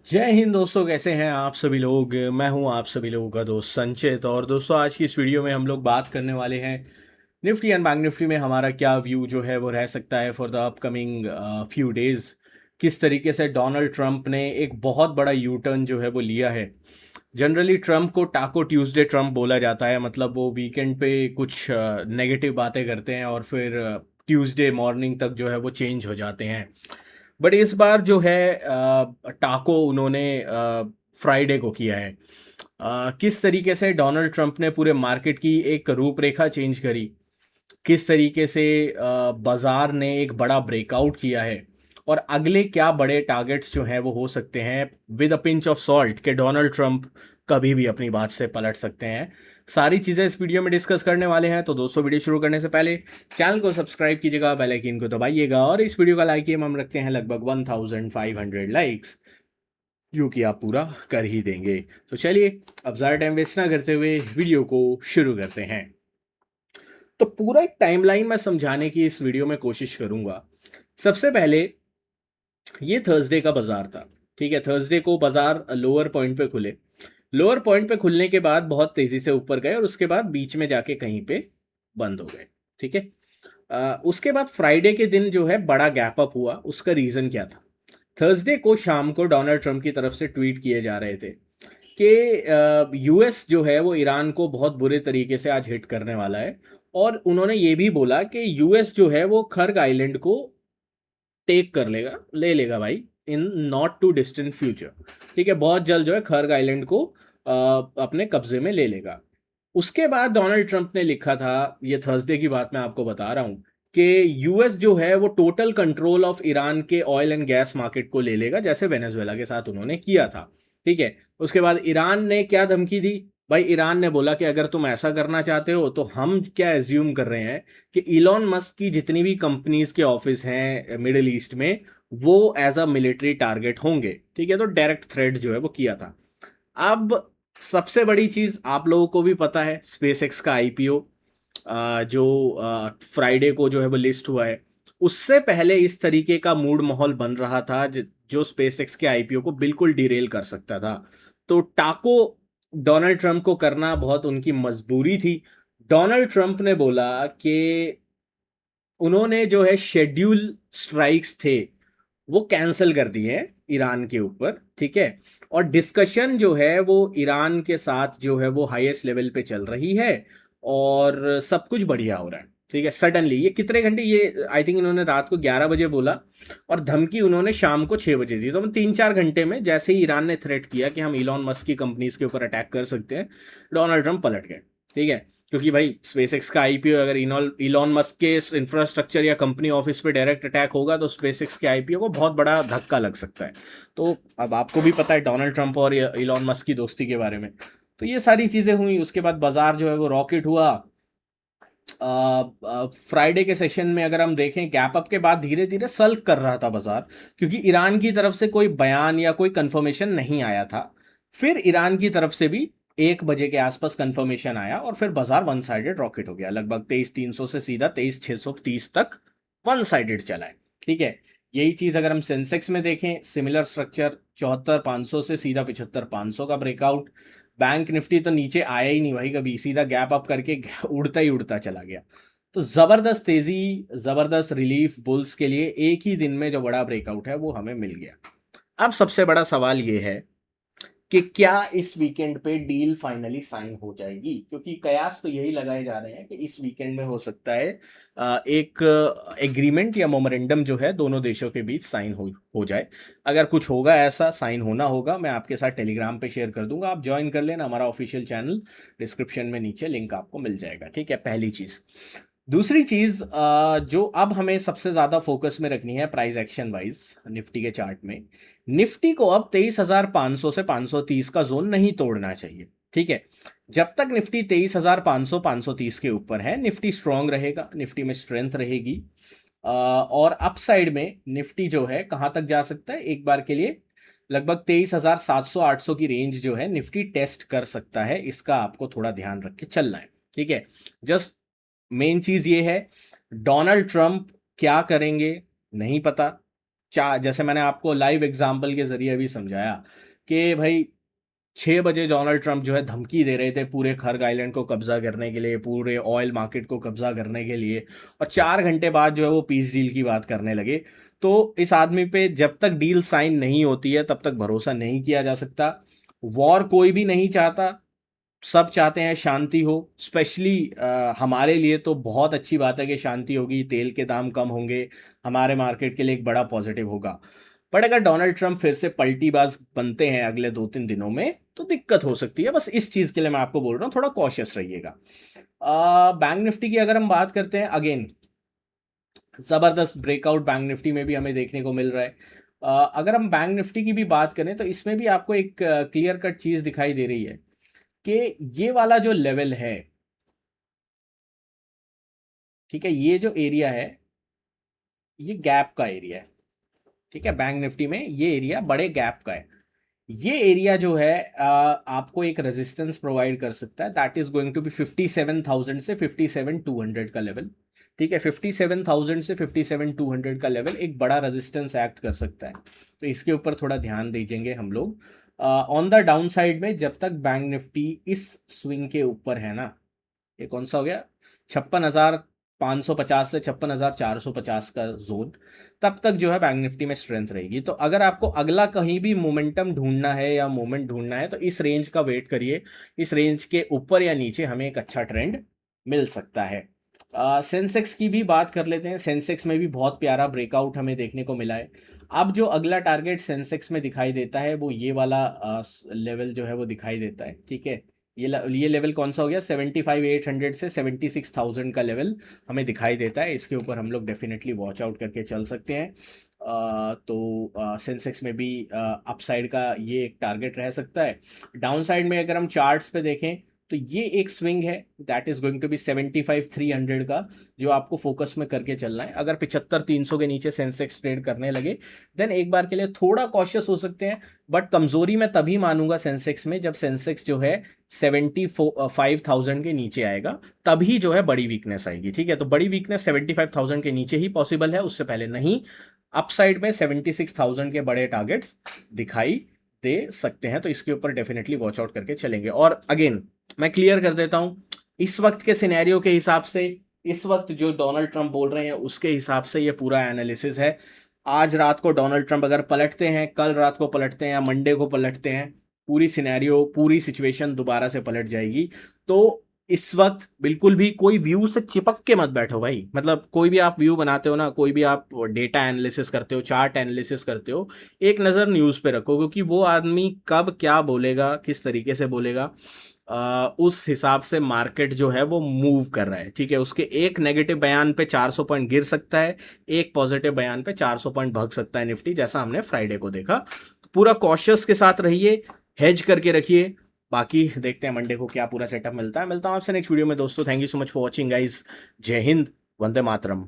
जय हिंद दोस्तों, कैसे हैं आप सभी लोग। मैं हूं आप सभी लोगों का दोस्त संचित। और दोस्तों, आज की इस वीडियो में हम लोग बात करने वाले हैं निफ्टी एंड बैंक निफ्टी में हमारा क्या व्यू जो है वो रह सकता है for the upcoming few days. किस तरीके से डोनाल्ड ट्रंप ने एक बहुत बड़ा यू टर्न जो है वो लिया है। जनरली ट्रंप को टाको ट्यूसडे ट्रंप बोला जाता है, मतलब वो वीकेंड पे कुछ नेगेटिव बातें करते हैं और फिर ट्यूसडे मॉर्निंग तक जो है वो चेंज हो जाते हैं। बट इस बार जो है टाको उन्होंने फ्राइडे को किया है। किस तरीके से डोनाल्ड ट्रंप ने पूरे मार्केट की एक रूपरेखा चेंज करी, किस तरीके से बाजार ने एक बड़ा ब्रेकआउट किया है और अगले क्या बड़े टारगेट्स जो हैं वो हो सकते हैं, with a pinch of salt के डोनाल्ड ट्रंप कभी भी अपनी बात से पलट सकते हैं। सारी चीज़ें इस वीडियो में डिस्कस करने वाले हैं। तो दोस्तों, वीडियो शुरू करने से पहले चैनल को सब्सक्राइब कीजिएगा, बेल आइकन को दबाइएगा और इस वीडियो का लाइक एम हम रखते हैं लगभग 1500 लाइक्स, जो कि आप पूरा कर ही देंगे। तो चलिए, अब ज़्यादा टाइम वेस्ट ना करते हुए वीडियो को शुरू करते हैं। तो पूरा एक टाइमलाइन मैं समझाने की इस वीडियो में कोशिश करूंगा। सबसे पहले, ये थर्सडे का बाजार था। ठीक है, थर्सडे को बाजार लोअर पॉइंट पे खुले। लोअर पॉइंट पे खुलने के बाद बहुत तेजी से ऊपर गए और उसके बाद बीच में जाके कहीं पे बंद हो गए। ठीक है। उसके बाद फ्राइडे के दिन जो है बड़ा गैप अप हुआ। उसका रीजन क्या था? थर्सडे को शाम को डोनाल्ड ट्रंप की तरफ से ट्वीट किए जा रहे थे कि यूएस जो है वो ईरान को बहुत बुरे तरीके से आज हिट करने वाला है। और उन्होंने ये भी बोला कि यूएस जो है वो खर्ग आइलैंड को टेक कर लेगा, ले लेगा भाई, in not too distant future. ठीक है, बहुत जल्द जो है खर्ग आइलैंड को अपने कब्जे में ले लेगा। उसके बाद डोनाल्ड ट्रंप ने लिखा था, ये थर्सडे की बात मैं आपको बता रहा हूं, कि यूएस जो है वो टोटल कंट्रोल ऑफ ईरान के ऑयल एंड गैस मार्केट को ले लेगा, जैसे वेनेजुएला के साथ उन्होंने किया था। ठीक है। उसके बाद ईरान ने क्या धमकी दी? भाई, ईरान ने बोला कि अगर तुम ऐसा करना चाहते हो तो हम क्या एज्यूम कर रहे हैं कि इलॉन मस्क की जितनी भी कंपनीज के ऑफिस हैं मिडिल ईस्ट में, वो एज अ मिलिट्री टारगेट होंगे। ठीक है, तो डायरेक्ट थ्रेट जो है वो किया था। अब सबसे बड़ी चीज आप लोगों को भी पता है, स्पेस एक्स का आईपीओ जो फ्राइडे को जो है वो लिस्ट हुआ है। उससे पहले इस तरीके का मूड माहौल बन रहा था जो स्पेस एक्स के आईपीओ को बिल्कुल डिरेल कर सकता था। तो टाको डोनाल्ड ट्रंप को करना बहुत उनकी मजबूरी थी। डोनाल्ड ट्रंप ने बोला कि उन्होंने जो है शेड्यूल स्ट्राइक्स थे वो कैंसिल कर दिए हैं ईरान के ऊपर। ठीक है। और डिस्कशन जो है वो ईरान के साथ जो है वो हाईएस्ट लेवल पे चल रही है और सब कुछ बढ़िया हो रहा है। ठीक है। सडनली ये कितने घंटे, ये आई थिंक इन्होंने रात को 11 बजे बोला और धमकी उन्होंने शाम को 6 बजे दी। तो 3-4 घंटे में जैसे ही ईरान ने थ्रेट किया कि हम इलॉन मस्क की कंपनीज के ऊपर अटैक कर सकते हैं, डोनाल्ड ट्रंप पलट गए। ठीक है। क्योंकि भाई, स्पेसएक्स का आईपीओ अगर इलॉन मस्क के इंफ्रास्ट्रक्चर या कंपनी ऑफिस पे डायरेक्ट अटैक होगा तो स्पेसएक्स के आईपीओ को बहुत बड़ा धक्का लग सकता है। तो अब आपको भी पता है डोनाल्ड ट्रंप और इलॉन मस्क की दोस्ती के बारे में। तो ये सारी चीजें हुई। उसके बाद बाजार जो है वो रॉकेट हुआ। फ्राइडे के सेशन में अगर हम देखें, गैप अप के बाद धीरे धीरे सल्क कर रहा था बाजार, क्योंकि ईरान की तरफ से कोई बयान या कोई कंफर्मेशन नहीं आया था। फिर ईरान की तरफ से भी 1 बजे के आसपास कंफर्मेशन आया और फिर बाजार वन साइडेड रॉकेट हो गया। लगभग 23,300 से सीधा 23,630 तक वन साइडेड चला है। ठीक है। यही चीज अगर हम सेंसेक्स में देखें, सिमिलर स्ट्रक्चर, 74,500 से सीधा 75,500 का ब्रेकआउट। बैंक निफ्टी तो नीचे आया ही नहीं भाई, कभी सीधा गैप अप करके उड़ता ही उड़ता चला गया। तो जबरदस्त तेजी, जबरदस्त रिलीफ बुल्स के लिए एक ही दिन में जो बड़ा ब्रेकआउट है वो हमें मिल गया। अब सबसे बड़ा सवाल ये है कि क्या इस वीकेंड पे डील फाइनली साइन हो जाएगी, क्योंकि कयास तो यही लगाए जा रहे हैं कि इस वीकेंड में हो सकता है एक एग्रीमेंट या मोमोरेंडम जो है दोनों देशों के बीच साइन हो जाए। अगर कुछ होगा, ऐसा साइन होना होगा, मैं आपके साथ टेलीग्राम पे शेयर कर दूंगा, आप ज्वाइन कर लेना हमारा ऑफिशियल चैनल। डिस्क्रिप्शन में नीचे लिंक आपको मिल जाएगा। ठीक है, पहली चीज। दूसरी चीज, जो अब हमें सबसे ज्यादा फोकस में रखनी है प्राइस एक्शन वाइज निफ्टी के चार्ट में, निफ्टी को अब 23,500 से 530 का जोन नहीं तोड़ना चाहिए। ठीक है। जब तक निफ्टी 23,500 530 के ऊपर है, निफ्टी स्ट्रांग रहेगा, निफ्टी में स्ट्रेंथ रहेगी। और अपसाइड में निफ्टी जो है कहां तक जा सकता है, एक बार के लिए लगभग 23,700 800 की रेंज जो है निफ्टी टेस्ट कर सकता है। इसका आपको थोड़ा ध्यान रख के चलना है। ठीक है। जस्ट मेन चीज ये है, डोनाल्ड ट्रंप क्या करेंगे नहीं पता। जैसे मैंने आपको लाइव एग्जाम्पल के जरिए भी समझाया कि भाई 6 बजे डोनाल्ड ट्रंप जो है धमकी दे रहे थे पूरे खर्ग आइलैंड को कब्जा करने के लिए, पूरे ऑयल मार्केट को कब्जा करने के लिए, और 4 घंटे बाद जो है वो पीस डील की बात करने लगे। तो इस आदमी पे जब तक डील साइन नहीं होती है तब तक भरोसा नहीं किया जा सकता। वॉर कोई भी नहीं चाहता, सब चाहते हैं शांति हो। स्पेशली हमारे लिए तो बहुत अच्छी बात है कि शांति होगी, तेल के दाम कम होंगे, हमारे मार्केट के लिए एक बड़ा पॉजिटिव होगा। बट अगर डोनाल्ड ट्रंप फिर से पलटीबाज बनते हैं अगले 2-3 दिनों में तो दिक्कत हो सकती है। बस इस चीज़ के लिए मैं आपको बोल रहा हूँ, थोड़ा कॉशियस रहिएगा। बैंक निफ्टी की अगर हम बात करते हैं, अगेन ज़बरदस्त ब्रेकआउट बैंक निफ्टी में भी हमें देखने को मिल रहा है। अगर हम बैंक निफ्टी की भी बात करें तो इसमें भी आपको एक क्लियर कट चीज़ दिखाई दे रही है कि ये वाला जो लेवल है, ठीक है, ये जो एरिया है ये गैप का एरिया है। ठीक है, बैंक निफ्टी में ये एरिया बड़े गैप का है। ये एरिया जो है आपको एक रेजिस्टेंस प्रोवाइड कर सकता है, that is going to be 57,000 से 57,200 का लेवल। ठीक है, 57,000 से 57,200 का लेवल एक बड़ा रेजिस्टेंस एक्ट कर सकता है, तो इसके ऊपर थोड़ा ध्यान दीजिएंगे हम लोग। ऑन द डाउन साइड में जब तक बैंक निफ्टी इस स्विंग के ऊपर है ना, ये कौन सा हो गया, 56,550 से 56,450 का जोन, तब तक जो है बैंक निफ्टी में स्ट्रेंथ रहेगी। तो अगर आपको अगला कहीं भी मोमेंटम ढूंढना है या मोमेंट ढूंढना है तो इस रेंज का वेट करिए। इस रेंज के ऊपर या नीचे हमें एक अच्छा ट्रेंड मिल सकता है। सेंसेक्स की भी बात कर लेते हैं। सेंसेक्स में भी बहुत प्यारा ब्रेकआउट हमें देखने को मिला है। अब जो अगला टारगेट सेंसेक्स में दिखाई देता है वो ये वाला लेवल जो है वो दिखाई देता है। ठीक है, ये लेवल कौन सा हो गया, 75,800 से 76,000 का लेवल हमें दिखाई देता है। इसके ऊपर हम लोग डेफिनेटली वॉच आउट करके चल सकते हैं। तो सेंसेक्स में भी अपसाइड का ये एक टारगेट रह सकता है। डाउन साइड में अगर हम चार्ट्स पे देखें तो ये एक स्विंग है, that is going to be 75,300 का, जो आपको फोकस में करके चलना है। अगर 75,300 के नीचे सेंसेक्स ट्रेड करने लगे देन एक बार के लिए थोड़ा कॉशियस हो सकते हैं। बट कमजोरी मैं तभी मानूंगा सेंसेक्स में जब सेंसेक्स जो है 75,000 के नीचे आएगा, तभी जो है बड़ी वीकनेस आएगी। ठीक है, तो बड़ी वीकनेस 75,000 के नीचे ही पॉसिबल है, उससे पहले नहीं। अपसाइड में 76,000 के बड़े टारगेट्स दिखाई दे सकते हैं, तो इसके ऊपर डेफिनेटली वॉच आउट करके चलेंगे। और अगेन मैं क्लियर कर देता हूं, इस वक्त के सिनेरियो के हिसाब से, इस वक्त जो डोनाल्ड ट्रंप बोल रहे हैं उसके हिसाब से ये पूरा एनालिसिस है। आज रात को डोनाल्ड ट्रंप अगर पलटते हैं, कल रात को पलटते हैं या मंडे को पलटते हैं, पूरी सिनेरियो, पूरी सिचुएशन दोबारा से पलट जाएगी। तो इस वक्त बिल्कुल भी कोई व्यू से चिपक के मत बैठो भाई। मतलब कोई भी आप व्यू बनाते हो ना, कोई भी आप डेटा एनालिसिस करते हो, चार्ट एनालिसिस करते हो, एक नज़र न्यूज़ पे रखो, क्योंकि वो आदमी कब क्या बोलेगा, किस तरीके से बोलेगा, उस हिसाब से मार्केट जो है वो मूव कर रहा है। ठीक है, उसके एक नेगेटिव बयान पे 400 पॉइंट गिर सकता है, एक पॉजिटिव बयान पे 400 पॉइंट भाग सकता है निफ्टी, जैसा हमने फ्राइडे को देखा। तो पूरा कॉशियस के साथ रहिए, हेज करके रखिए। बाकी देखते हैं मंडे को क्या पूरा सेटअप मिलता है। मिलता हूँ आपसे नेक्स्ट वीडियो में दोस्तों। Thank you so much for watching guys. जय हिंद, वंदे मातरम।